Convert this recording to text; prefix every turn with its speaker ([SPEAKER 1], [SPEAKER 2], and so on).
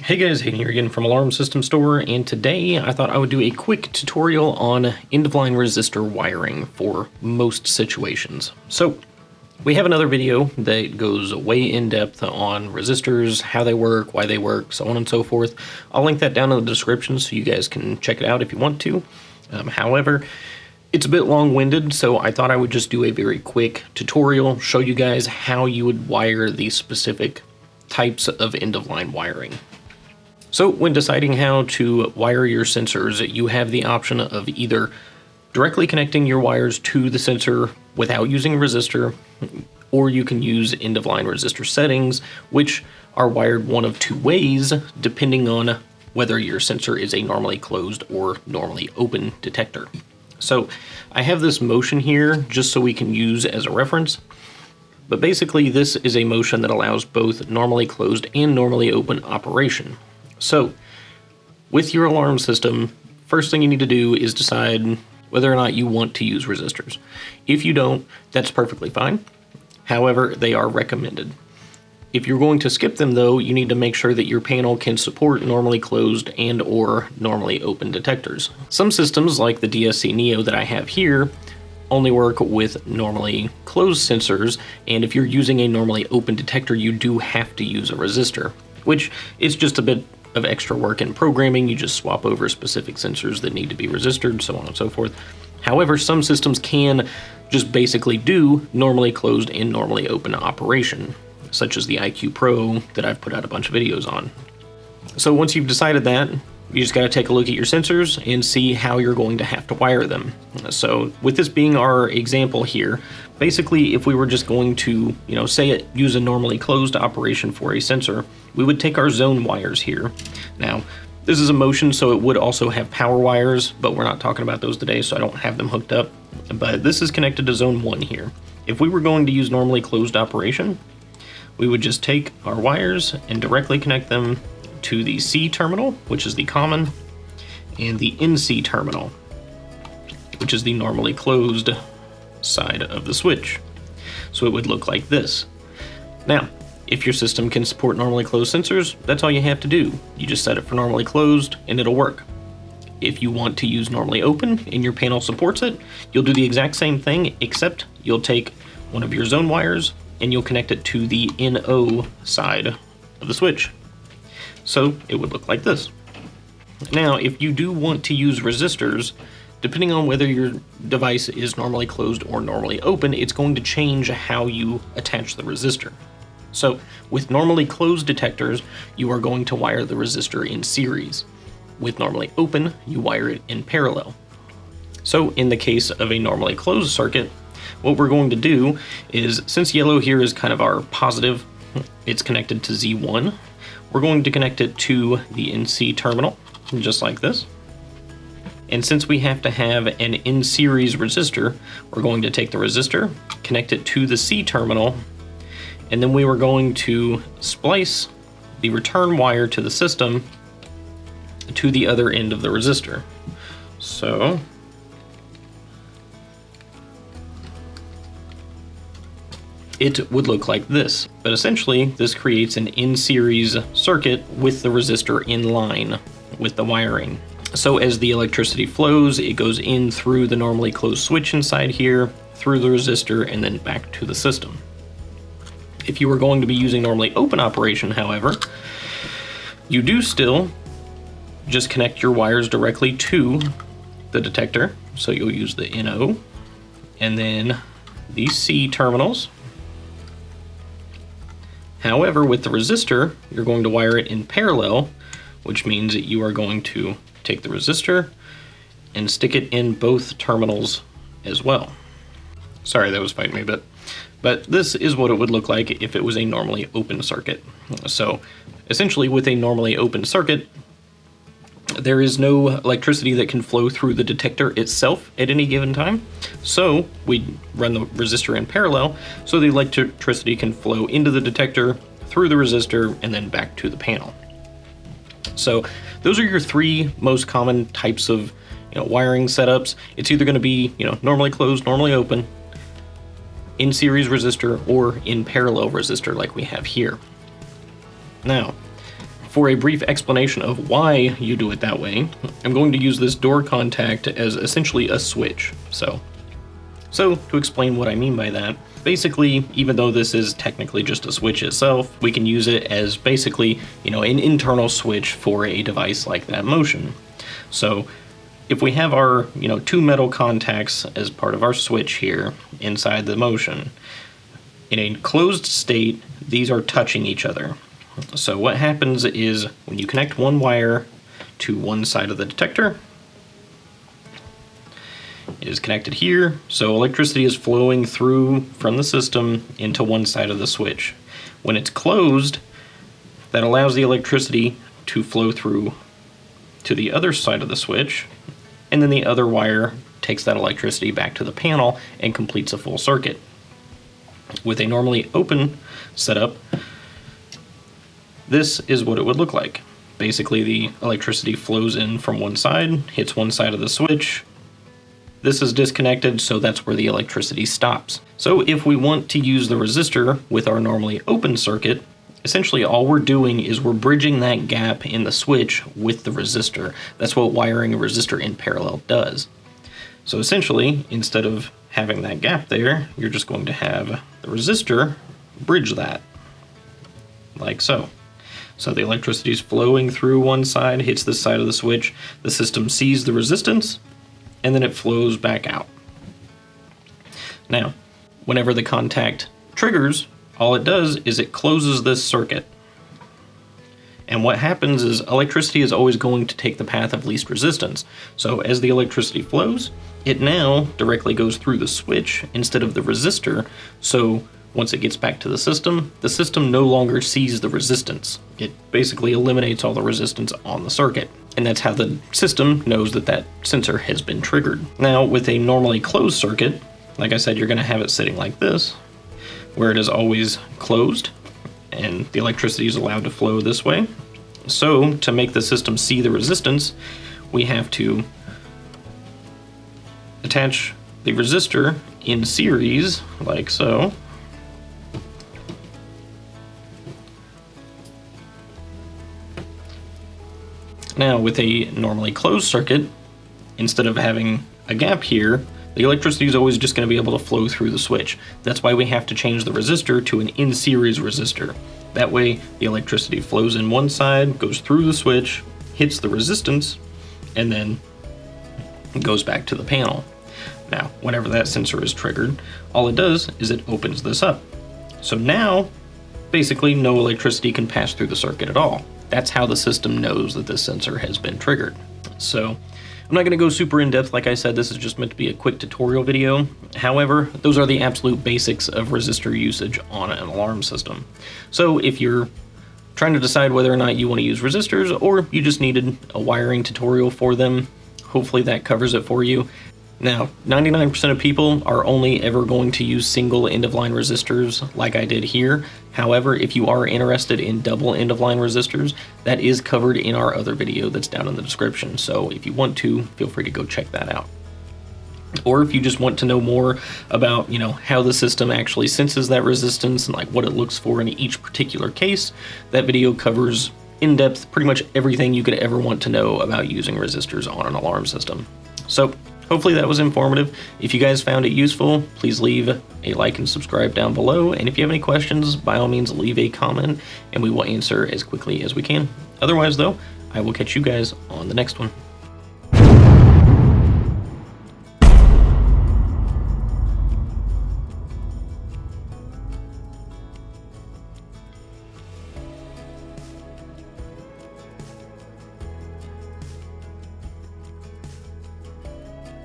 [SPEAKER 1] Hey guys, Hayden here again from Alarm System Store, and today I thought I would do a quick tutorial on end-of-line resistor wiring for most situations. So, we have another video that goes way in-depth on resistors, how they work, why they work, so on and so forth. I'll link that down in the description so you guys can check it out if you want to. However, it's a bit long-winded, so I thought I would just do a very quick tutorial, show you guys how you would wire these specific types of end-of-line wiring. So when deciding how to wire your sensors, you have the option of either directly connecting your wires to the sensor without using a resistor, or you can use end-of-line resistor settings, which are wired one of two ways, depending on whether your sensor is a normally closed or normally open detector. So I have this motion here just so we can use as a reference. But basically this is a motion that allows both normally closed and normally open operation. So, with your alarm system, first thing you need to do is decide whether or not you want to use resistors. If you don't, that's perfectly fine. However, they are recommended. If you're going to skip them though, you need to make sure that your panel can support normally closed and or normally open detectors. Some systems, like the DSC Neo that I have here, only work with normally closed sensors, and if you're using a normally open detector, you do have to use a resistor, which is just a bit of extra work in programming. You just swap over specific sensors that need to be resistored, so on and so forth. However, some systems can just basically do normally closed and normally open operation, such as the IQ Pro that I've put out a bunch of videos on. So once you've decided that, you just got to take a look at your sensors and see how you're going to have to wire them. So with this being our example here, basically if we were just going to, use a normally closed operation for a sensor, we would take our zone wires here. Now, this is a motion, so it would also have power wires, but we're not talking about those today, so I don't have them hooked up. But this is connected to zone 1 here. If we were going to use normally closed operation, we would just take our wires and directly connect them to the C terminal, which is the common, and the NC terminal, which is the normally closed side of the switch. So it would look like this. Now, if your system can support normally closed sensors, that's all you have to do. You just set it for normally closed and it'll work. If you want to use normally open and your panel supports it, you'll do the exact same thing, except you'll take one of your zone wires and you'll connect it to the NO side of the switch. So it would look like this. Now, if you do want to use resistors, depending on whether your device is normally closed or normally open, it's going to change how you attach the resistor. So with normally closed detectors, you are going to wire the resistor in series. With normally open, you wire it in parallel. So in the case of a normally closed circuit, what we're going to do is, since yellow here is kind of our positive, it's connected to Z1, we're going to connect it to the NC terminal, just like this. And since we have to have an in-series resistor, we're going to take the resistor, connect it to the C terminal, and then we were going to splice the return wire to the system to the other end of the resistor. So it would look like this, but essentially this creates an in-series circuit with the resistor in line with the wiring. So as the electricity flows, it goes in through the normally closed switch inside here, through the resistor, and then back to the system. If you were going to be using normally open operation, however, you do still just connect your wires directly to the detector. So you'll use the NO, and then these C terminals. However, with the resistor, you're going to wire it in parallel, which means that you are going to take the resistor and stick it in both terminals as well. Sorry, that was fighting me a bit. But this is what it would look like if it was a normally open circuit. So essentially with a normally open circuit, there is no electricity that can flow through the detector itself at any given time. So we run the resistor in parallel so the electricity can flow into the detector, through the resistor, and then back to the panel. So those are your three most common types of wiring setups. It's either going to be normally closed, normally open, in series resistor, or in parallel resistor like we have here. Now, For a brief explanation of why you do it that way, I'm going to use this door contact as essentially a switch. So to explain what I mean by that, basically, even though this is technically just a switch itself, we can use it as basically, an internal switch for a device like that motion. So if we have our, two metal contacts as part of our switch here inside the motion, in a closed state, these are touching each other. So what happens is when you connect one wire to one side of the detector, it is connected here, so electricity is flowing through from the system into one side of the switch. When it's closed, that allows the electricity to flow through to the other side of the switch, and then the other wire takes that electricity back to the panel and completes a full circuit. With a normally open setup, this is what it would look like. Basically, the electricity flows in from one side, hits one side of the switch. This is disconnected, so that's where the electricity stops. So if we want to use the resistor with our normally open circuit, essentially all we're doing is we're bridging that gap in the switch with the resistor. That's what wiring a resistor in parallel does. So essentially, instead of having that gap there, you're just going to have the resistor bridge that, like so. So the electricity is flowing through one side, hits this side of the switch, the system sees the resistance, and then it flows back out. Now, whenever the contact triggers, all it does is it closes this circuit. And what happens is electricity is always going to take the path of least resistance. So as the electricity flows, it now directly goes through the switch instead of the resistor. So once it gets back to the system no longer sees the resistance. It basically eliminates all the resistance on the circuit. And that's how the system knows that that sensor has been triggered. Now, with a normally closed circuit, like I said, you're going to have it sitting like this, where it is always closed, and the electricity is allowed to flow this way. So, to make the system see the resistance, we have to attach the resistor in series, like so. Now, with a normally closed circuit, instead of having a gap here, the electricity is always just going to be able to flow through the switch. That's why we have to change the resistor to an in-series resistor. That way, the electricity flows in one side, goes through the switch, hits the resistance, and then goes back to the panel. Now, whenever that sensor is triggered, all it does is it opens this up. So now, basically, no electricity can pass through the circuit at all. That's how the system knows that this sensor has been triggered. So I'm not going to go super in-depth. Like I said, this is just meant to be a quick tutorial video. However, those are the absolute basics of resistor usage on an alarm system. So if you're trying to decide whether or not you want to use resistors, or you just needed a wiring tutorial for them, hopefully that covers it for you. Now, 99% of people are only ever going to use single end-of-line resistors like I did here. However, if you are interested in double end-of-line resistors, that is covered in our other video that's down in the description. So if you want to, feel free to go check that out. Or if you just want to know more about, how the system actually senses that resistance and like what it looks for in each particular case, that video covers in depth pretty much everything you could ever want to know about using resistors on an alarm system. So hopefully that was informative. If you guys found it useful, please leave a like and subscribe down below. And if you have any questions, by all means, leave a comment and we will answer as quickly as we can. Otherwise, though, I will catch you guys on the next one.